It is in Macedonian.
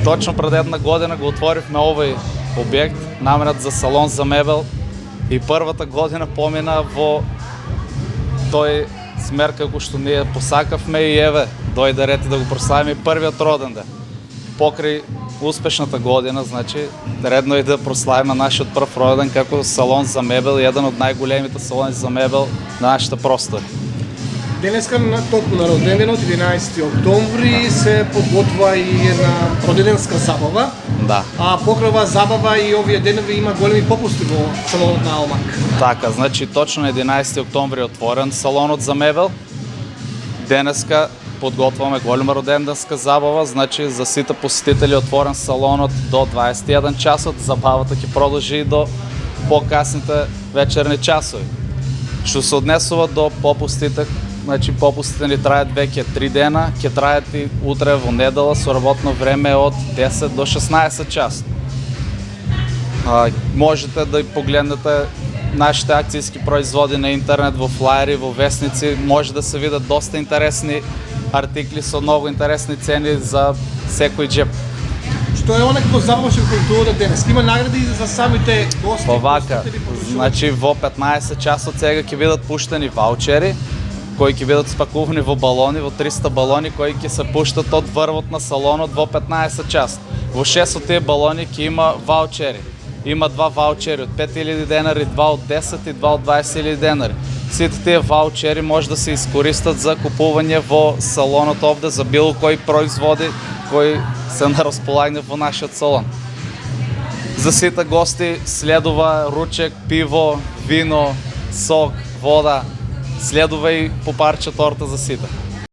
Точно пред една година го отворивме овој објект, наменат за салон за мебел, и првата година помина во тој смер како што ние посакавме, и еве, дојде ред да го прославиме првиот роден ден. Покрај успешната година, значи, редно е да прославиме нашиот прв роден како салон за мебел, еден од најголемите салони за мебел на нашите простори. Денеска на токму на роденденот 11 октомври се подготвува и една роденденска забава. Да. А покрај оваа забава и овие денови има големи попусти во салонот на Алмак. Така, значи точно на 11 октомври е отворен салонот за мебел. Денеска подготвуваме голема роденденска забава, значи за сите посетители отворен салонот до 21 часот, забавата ќе продолжи и до покасните вечерни часови. Што се однесува до попустите, значи попустите ни трајат веќе 3 дена, ќе трајат и утре во недела со работно време од 10 до 16 часот. Можете да погледнете нашите акцијски производи на интернет, во флаери, во весници, може да се видат доста интересни артикли со многу интересни цени за секој джеп. Што е она како забава што го дојде денес? Има награди за самите гости? Овака, значи во 15 часот сега ќе бидат пуштени ваучери, кои ќе бидат спакувани во балони, во 300 балони кои ќе се пуштат од врвот на салонот во 15 часот. Во 6 од тие балони ќе има ваучери. Има 2 ваучери од 5000 денари, 2 од 10 и 2 од 20.000 денари. Сите тие ваучери може да се искористат за купување во салонот овде за било кои производи кои се на располагање во нашиот салон. За сите гости следува ручек, пиво, вино, сок, вода, следува и по парче торта за сите.